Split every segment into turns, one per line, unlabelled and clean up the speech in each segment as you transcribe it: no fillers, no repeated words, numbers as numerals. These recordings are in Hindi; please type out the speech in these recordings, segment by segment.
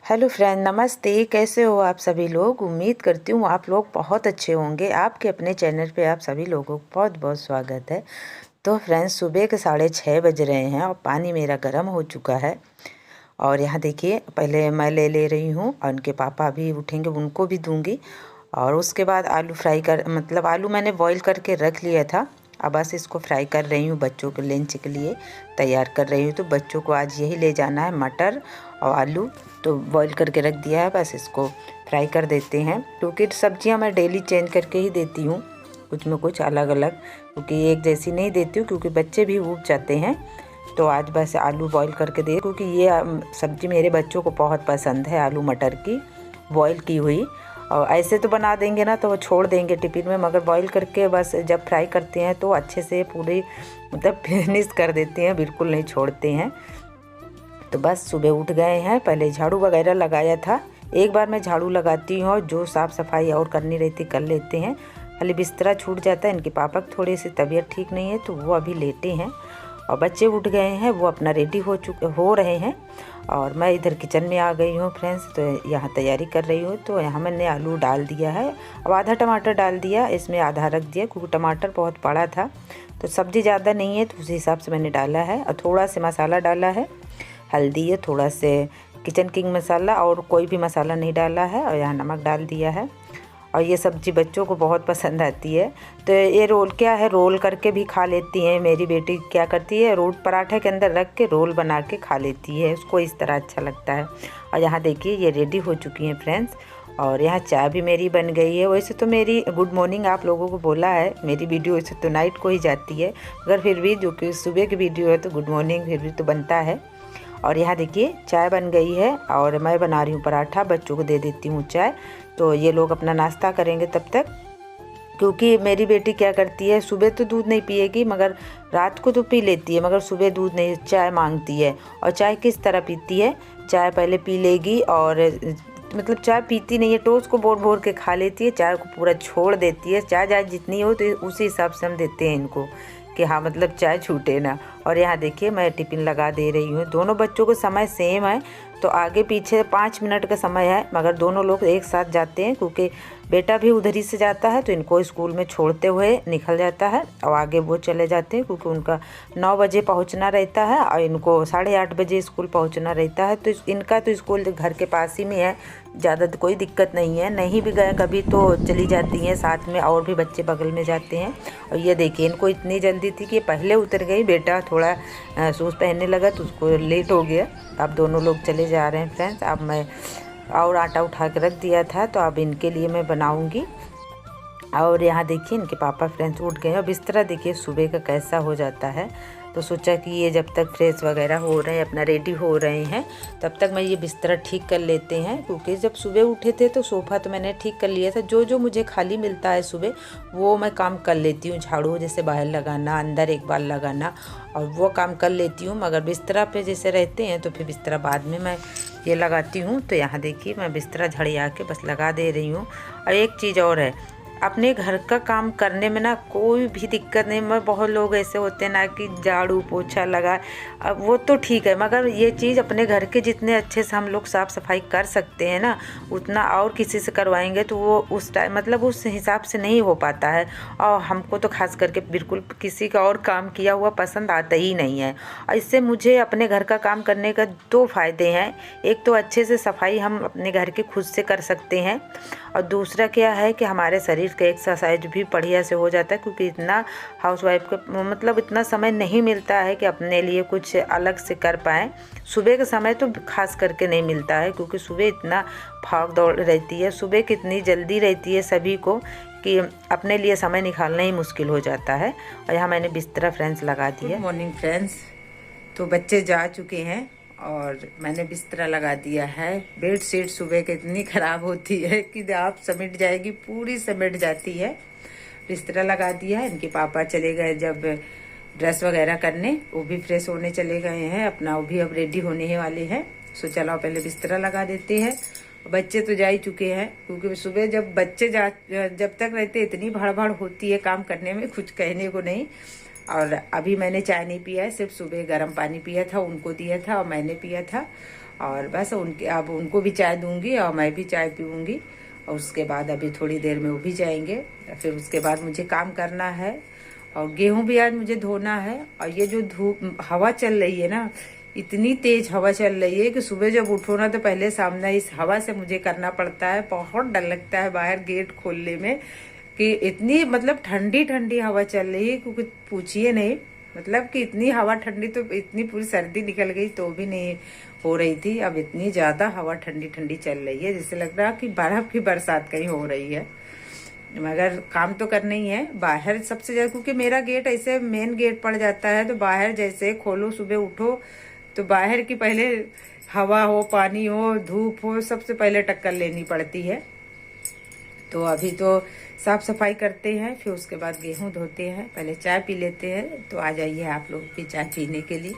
हेलो फ्रेंड, नमस्ते। कैसे हो आप सभी लोग? उम्मीद करती हूँ आप लोग बहुत अच्छे होंगे। आपके अपने चैनल पे आप सभी लोगों को बहुत बहुत स्वागत है। तो फ्रेंड्स, सुबह के 6:30 बज रहे हैं और पानी मेरा गर्म हो चुका है। और यहाँ देखिए, पहले मैं ले रही हूँ और उनके पापा भी उठेंगे, उनको भी दूँगी। और उसके बाद आलू फ्राई आलू मैंने बॉईल करके रख लिया था। अब बस इसको फ्राई कर रही हूँ, बच्चों के लंच के लिए तैयार कर रही हूँ। तो बच्चों को आज यही ले जाना है, मटर और आलू। तो बॉईल करके रख दिया है, बस इसको फ्राई कर देते हैं। क्योंकि सब्जियां मैं डेली चेंज करके ही देती हूँ, कुछ में कुछ अलग अलग, क्योंकि एक जैसी नहीं देती हूँ, क्योंकि बच्चे भी ऊब जाते हैं। तो आज बस आलू बॉईल करके दे, क्योंकि ये सब्ज़ी मेरे बच्चों को बहुत पसंद है, आलू मटर की बॉईल की हुई। और ऐसे तो बना देंगे ना तो वो छोड़ देंगे टिफ़िन में, मगर बॉईल करके बस जब फ्राई करते हैं तो अच्छे से पूरी फिनिश कर देते हैं, बिल्कुल नहीं छोड़ते हैं। तो बस सुबह उठ गए हैं, पहले झाड़ू वगैरह लगाया था। एक बार मैं झाड़ू लगाती हूँ और जो साफ़ सफाई और करनी रहती कर लेते हैं। खाली बिस्तरा छूट जाता है। इनके पापा की थोड़ी सी तबीयत ठीक नहीं है तो वो अभी लेटे हैं। और बच्चे उठ गए हैं, वो अपना रेडी हो रहे हैं। और मैं इधर किचन में आ गई हूँ फ्रेंड्स। तो यहाँ तैयारी कर रही हूँ। तो यहाँ मैंने आलू डाल दिया है। अब आधा टमाटर डाल दिया, इसमें आधा रख दिया, क्योंकि टमाटर बहुत बड़ा था। तो सब्ज़ी ज़्यादा नहीं है तो उस हिसाब से मैंने डाला है। और थोड़ा सा मसाला डाला है, हल्दी है, थोड़ा से किचन किंग मसाला, और कोई भी मसाला नहीं डाला है। और यहाँ नमक डाल दिया है। और ये सब्ज़ी बच्चों को बहुत पसंद आती है। तो ये रोल क्या है, रोल करके भी खा लेती हैं। मेरी बेटी क्या करती है, रोल पराठे के अंदर रख के रोल बना के खा लेती है, उसको इस तरह अच्छा लगता है। और यहाँ देखिए, ये रेडी हो चुकी हैं फ्रेंड्स। और यहाँ चाय भी मेरी बन गई है। वैसे तो मेरी गुड मॉर्निंग आप लोगों को बोला है, मेरी वीडियो वैसे तो नाइट को ही जाती है, मगर फिर भी जो कि सुबह की वीडियो है तो गुड मॉर्निंग फिर भी तो बनता है। और यहाँ देखिए, चाय बन गई है और मैं बना रही हूँ पराठा, बच्चों को दे देती हूँ चाय। तो ये लोग अपना नाश्ता करेंगे तब तक। क्योंकि मेरी बेटी क्या करती है, सुबह तो दूध नहीं पिएगी, मगर रात को तो पी लेती है, मगर सुबह दूध नहीं, चाय मांगती है। और चाय किस तरह पीती है, चाय पहले पी लेगी और चाय पीती नहीं है, टोस्ट को बोर बोर के खा लेती है, चाय को पूरा छोड़ देती है। चाय जितनी हो तो उसी हिसाब से हम देते हैं इनको, कि हाँ चाय छूटे ना। और यहाँ देखिए, मैं टिफ़िन लगा दे रही हूँ। दोनों बच्चों को समय सेम है, तो आगे पीछे 5 मिनट का समय है, मगर दोनों लोग एक साथ जाते हैं, क्योंकि बेटा भी उधर ही से जाता है तो इनको स्कूल में छोड़ते हुए निकल जाता है। और आगे वो चले जाते हैं, क्योंकि उनका 9 बजे पहुंचना रहता है और इनको 8:30 बजे स्कूल पहुंचना रहता है। तो इनका तो स्कूल घर के पास ही में है, ज़्यादा तो कोई दिक्कत नहीं है। नहीं भी गए कभी तो चली जाती हैं साथ में, और भी बच्चे बगल में जाते हैं। और ये देखिए, इनको इतनी जल्दी थी कि पहले उतर गई, बेटा थोड़ा शूज़ पहनने लगा तो उसको लेट हो गया। अब दोनों लोग चले जा रहे हैं फ्रेंड्स। अब मैं और आटा उठा के रख दिया था, तो अब इनके लिए मैं बनाऊंगी। और यहाँ देखिए, इनके पापा फ्रेंड्स उठ गए हैं। और बिस्तरा देखिए सुबह का कैसा हो जाता है। तो सोचा कि ये जब तक फ्रेश वगैरह हो रहे हैं, अपना रेडी हो रहे हैं, तब तक मैं ये बिस्तरा ठीक कर लेते हैं। क्योंकि जब सुबह उठे थे तो सोफ़ा तो मैंने ठीक कर लिया था। जो मुझे खाली मिलता है सुबह, वो मैं काम कर लेती हूँ। झाड़ू जैसे बाहर लगाना, अंदर एक बार लगाना, और वो काम कर लेती हूँ। मगर बिस्तरा पे जैसे रहते हैं तो फिर बिस्तरा बाद में मैं ये लगाती हूँ। तो यहाँ देखिए, मैं बिस्तरा झड़िया के बस लगा दे रही हूँ। और एक चीज़ और है, अपने घर का काम करने में ना कोई भी दिक्कत नहीं। मैं बहुत लोग ऐसे होते हैं ना कि झाड़ू पोछा लगा, अब वो तो ठीक है, मगर ये चीज़ अपने घर के जितने अच्छे से हम लोग साफ़ सफाई कर सकते हैं ना, उतना और किसी से करवाएंगे तो वो उस टाइम उस हिसाब से नहीं हो पाता है। और हमको तो खास करके बिल्कुल किसी का और काम किया हुआ पसंद आता ही नहीं है। और इससे मुझे अपने घर का काम करने का 2 फ़ायदे हैं। एक तो अच्छे से सफाई हम अपने घर के खुद से कर सकते हैं, और दूसरा क्या है कि हमारे शरीर का एक्सरसाइज भी बढ़िया से हो जाता है। क्योंकि इतना हाउसवाइफ को इतना समय नहीं मिलता है कि अपने लिए कुछ अलग से कर पाएँ। सुबह के समय तो खास करके नहीं मिलता है, क्योंकि सुबह इतना भाग दौड़ रहती है, सुबह कितनी जल्दी रहती है सभी को, कि अपने लिए समय निकालना ही मुश्किल हो जाता है। और यहाँ मैंने बिस्तरा फ्रेंड्स लगा दिया। Good morning friends. तो बच्चे जा चुके हैं और मैंने बिस्तरा लगा दिया है। बेड शीट सुबह के इतनी ख़राब होती है कि आप समेट जाएगी, पूरी समेट जाती है। बिस्तरा लगा दिया है। इनके पापा चले गए जब ड्रेस वगैरह करने, वो भी फ्रेश होने चले गए हैं अपना, वो भी अब रेडी होने ही वाले हैं। सो चलो पहले बिस्तरा लगा देते हैं। बच्चे तो जा ही चुके हैं, क्योंकि सुबह जब बच्चे जब तक रहते इतनी भड़बड़ होती है काम करने में, कुछ कहने को नहीं। और अभी मैंने चाय नहीं पिया है, सिर्फ सुबह गर्म पानी पिया था, उनको दिया था और मैंने पिया था। और बस उनके अब उनको भी चाय दूंगी और मैं भी चाय पीऊँगी। और उसके बाद अभी थोड़ी देर में वो भी जाएंगे। फिर उसके बाद मुझे काम करना है और गेहूं भी आज मुझे धोना है। और ये जो धूप हवा चल रही है ना, इतनी तेज हवा चल रही है कि सुबह जब उठो ना तो पहले सामना इस हवा से मुझे करना पड़ता है। बहुत डर लगता है बाहर गेट खोलने में कि इतनी मतलब ठंडी ठंडी हवा चल रही है, क्योंकि पूछिए नहीं, मतलब कि इतनी हवा ठंडी, तो इतनी पूरी सर्दी निकल गई तो भी नहीं हो रही थी। अब इतनी ज़्यादा हवा ठंडी ठंडी चल रही है जैसे लग रहा कि बर्फ की बरसात कहीं हो रही है। मगर काम तो करना ही है बाहर सबसे ज़्यादा, क्योंकि मेरा गेट ऐसे मेन गेट पड़ जाता है। तो बाहर जैसे खोलो सुबह उठो तो बाहर की पहले हवा हो, पानी हो, धूप हो, सबसे पहले टक्कर लेनी पड़ती है। तो अभी तो साफ सफाई करते हैं, फिर उसके बाद गेहूं धोते हैं, पहले चाय पी लेते हैं। तो आ जाइए आप लोग भी चाय पीने के लिए।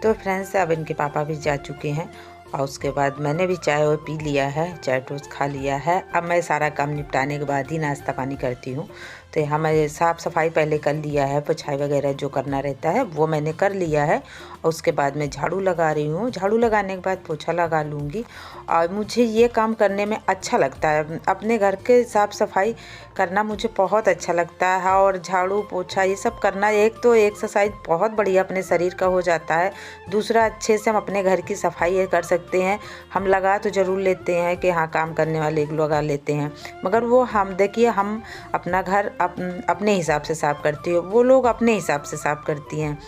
तो फ्रेंड्स अब इनके पापा भी जा चुके हैं और उसके बाद मैंने भी चाय पी लिया है, चाय टोस्ट खा लिया है। अब मैं सारा काम निपटाने के बाद ही नाश्ता पानी करती हूँ। तो यहाँ मैं साफ़ सफाई पहले कर लिया है, पोछाई वगैरह जो करना रहता है वो मैंने कर लिया है। और उसके बाद मैं झाड़ू लगा रही हूँ। झाड़ू लगाने के बाद पोछा लगा लूँगी। और मुझे ये काम करने में अच्छा लगता है, अपने घर के साफ़ सफाई करना मुझे बहुत अच्छा लगता है। और झाड़ू पोछा ये सब करना एक तो एक्सरसाइज बहुत बढ़िया अपने शरीर का हो जाता है, दूसरा अच्छे से हम अपने घर की सफाई कर सकते हैं। हम लगा तो ज़रूर लेते हैं कि हाँ काम करने वाले एक लगा लेते हैं, मगर वो हम देखिए हम अपना घर अपने हिसाब से साफ़ करती हो, वो लोग अपने हिसाब से साफ़ करती हैं।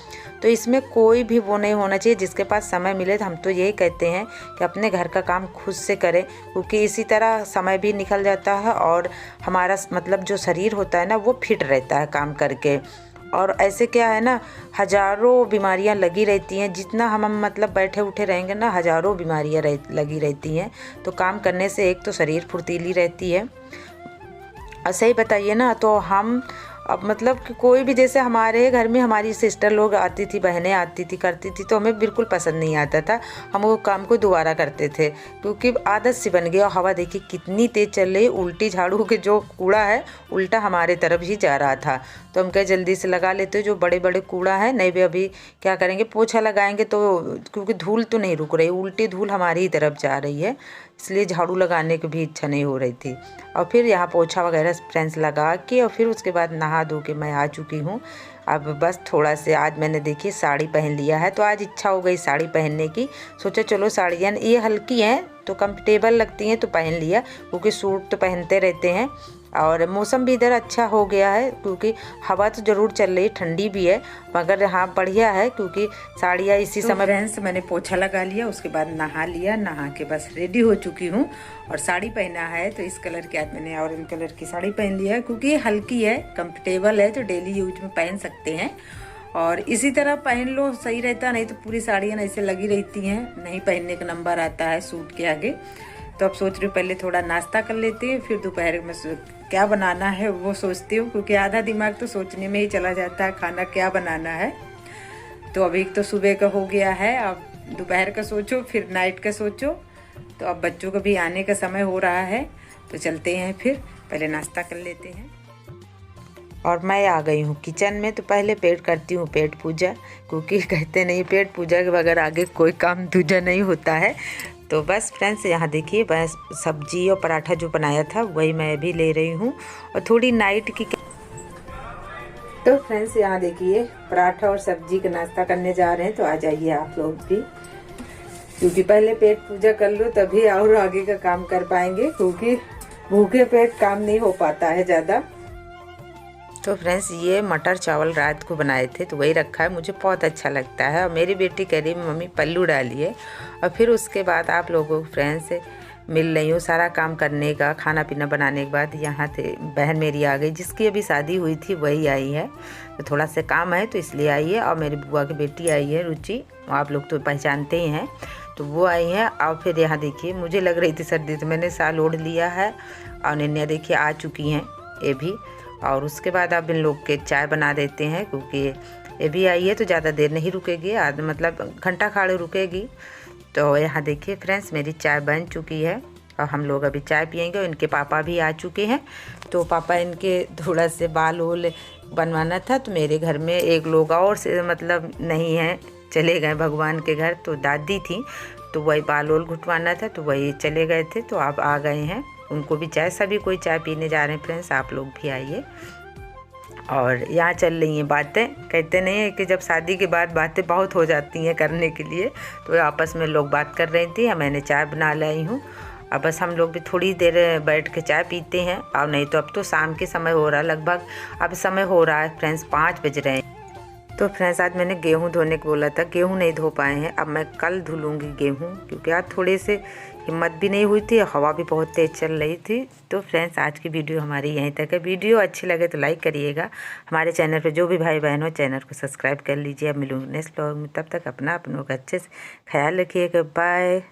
तो इसमें कोई भी वो नहीं होना चाहिए। जिसके पास समय मिले तो हम तो यही कहते हैं कि अपने घर का काम खुद से करें, क्योंकि इसी तरह समय भी निकल जाता है और हमारा मतलब जो शरीर होता है ना वो फिट रहता है काम करके। और ऐसे क्या है ना, हज़ारों बीमारियां लगी रहती हैं। जितना हम मतलब बैठे उठे रहेंगे ना, हज़ारों बीमारियां लगी रहती हैं। तो काम करने से एक तो शरीर फुर्तीली रहती है। और सही बताइए ना, तो हम अब मतलब कि कोई भी, जैसे हमारे घर में हमारी सिस्टर लोग आती थी, बहनें आती थी, करती थी, तो हमें बिल्कुल पसंद नहीं आता था। हम वो काम को दोबारा करते थे क्योंकि आदत सी बन गई। और हवा देखिए कितनी तेज़ चल रही, उल्टी झाड़ू के जो कूड़ा है उल्टा हमारे तरफ ही जा रहा था। तो हम कहे जल्दी से लगा लेते, जो बड़े बड़े कूड़ा है नहीं भी अभी क्या करेंगे, पोछा लगाएंगे तो, क्योंकि धूल तो नहीं रुक रही, उल्टी धूल हमारी ही तरफ जा रही है, इसलिए झाड़ू लगाने की भी इच्छा नहीं हो रही थी। और फिर यहाँ पोछा वगैरह फ्रेंड्स लगा के और फिर उसके बाद नहा धो के मैं आ चुकी हूँ। अब बस थोड़ा से आज मैंने देखिए साड़ी पहन लिया है, तो आज इच्छा हो गई साड़ी पहनने की। सोचा चलो साड़ियाँ ये हल्की हैं तो कंफर्टेबल लगती हैं तो पहन लिया, क्योंकि सूट तो पहनते रहते हैं। और मौसम भी इधर अच्छा हो गया है, क्योंकि हवा तो ज़रूर चल रही, ठंडी भी है, मगर हाँ बढ़िया है क्योंकि साड़ियाँ इसी समय। फ्रेंड्स मैंने पोछा लगा लिया, उसके बाद नहा लिया, नहा के बस रेडी हो चुकी हूँ। और साड़ी पहना है तो इस कलर की आज मैंने ऑरेंज कलर की साड़ी पहन लिया है, क्योंकि हल्की है, कंफर्टेबल है, तो डेली यूज में पहन सकते हैं। और इसी तरह पहन लो सही रहता, नहीं तो पूरी साड़ियाँ ऐसे लगी रहती हैं, नहीं पहनने का नंबर आता है सूट के आगे। तो अब सोच रही हूँ पहले थोड़ा नाश्ता कर लेती हूँ, फिर दोपहर में क्या बनाना है वो सोचती हूँ, क्योंकि आधा दिमाग तो सोचने में ही चला जाता है खाना क्या बनाना है। तो अभी तो सुबह का हो गया है, अब दोपहर का सोचो, फिर नाइट का सोचो। तो अब बच्चों का भी आने का समय हो रहा है, तो चलते हैं, फिर पहले नाश्ता कर लेते हैं। और मैं आ गई हूँ किचन में। तो पहले पेट करती हूँ पेट पूजा, क्योंकि कहते नहीं पेट पूजा के बगैर आगे कोई काम दूजा नहीं होता है। तो बस फ्रेंड्स यहाँ देखिए, बस सब्जी और पराठा जो बनाया था वही मैं भी ले रही हूँ, और थोड़ी नाइट की। तो फ्रेंड्स यहाँ देखिए पराठा और सब्जी का नाश्ता करने जा रहे हैं, तो आ जाइए आप लोग भी, क्योंकि पहले पेट पूजा कर लो तभी और आगे का काम कर पाएंगे, क्योंकि भूखे पेट काम नहीं हो पाता है ज़्यादा। तो फ्रेंड्स ये मटर चावल रात को बनाए थे, तो वही रखा है, मुझे बहुत अच्छा लगता है। और मेरी बेटी कह रही मम्मी पल्लू डालिए। और फिर उसके बाद आप लोगों को फ्रेंड्स से मिल रही हूँ सारा काम करने का, खाना पीना बनाने के बाद। यहाँ थे बहन मेरी आ गई, जिसकी अभी शादी हुई थी वही आई है, तो थोड़ा सा काम है तो इसलिए आई है। और मेरी बुआ की बेटी आई है रुचि, आप लोग तो पहचानते ही हैं, तो वो आई है। और फिर यहाँ देखिए मुझे लग रही थी सर्दी, तो मैंने साल ओढ़ लिया है। और निन्या देखिए आ चुकी हैं ये भी। और उसके बाद अब इन लोग के चाय बना देते हैं, क्योंकि ये भी आई है तो ज़्यादा देर नहीं रुकेगी, आध मतलब घंटा खाड़े रुकेगी। तो यहाँ देखिए फ्रेंड्स मेरी चाय बन चुकी है और हम लोग अभी चाय पियेंगे। और इनके पापा भी आ चुके हैं, तो पापा इनके थोड़ा से बाल वोल बनवाना था, तो मेरे घर में एक लोग और से मतलब नहीं है चले गए भगवान के घर। तो दादी थी तो वही बाल ओल घुटवाना था तो वही चले गए थे, तो आप आ गए हैं। उनको भी चाय, सभी कोई चाय पीने जा रहे हैं फ्रेंड्स, आप लोग भी आइए। और यहाँ चल रही हैं बातें, कहते नहीं है कि जब शादी के बाद बातें बहुत हो जाती हैं करने के लिए, तो आपस में लोग बात कर रही थी। मैंने चाय बना लाई हूँ, अब बस हम लोग भी थोड़ी देर बैठ के चाय पीते हैं। और नहीं तो अब तो शाम के समय हो रहा है, लगभग अब समय हो रहा है फ्रेंड्स 5 बज रहे हैं। तो फ्रेंड्स आज मैंने गेहूं धोने को बोला था, गेहूं नहीं धो पाए हैं, अब मैं कल धुल लूँगी गेहूं, क्योंकि आज थोड़े से हिम्मत भी नहीं हुई थी, हवा भी बहुत तेज़ चल रही थी। तो फ्रेंड्स आज की वीडियो हमारी यहीं तक है। वीडियो अच्छी लगे तो लाइक करिएगा, हमारे चैनल पर जो भी भाई बहन हो चैनल को सब्सक्राइब कर लीजिए। अब मिलूँगी नेक्स्ट व्लॉग में, तब तक अपनों का अच्छे से ख्याल रखिएगा। बाय।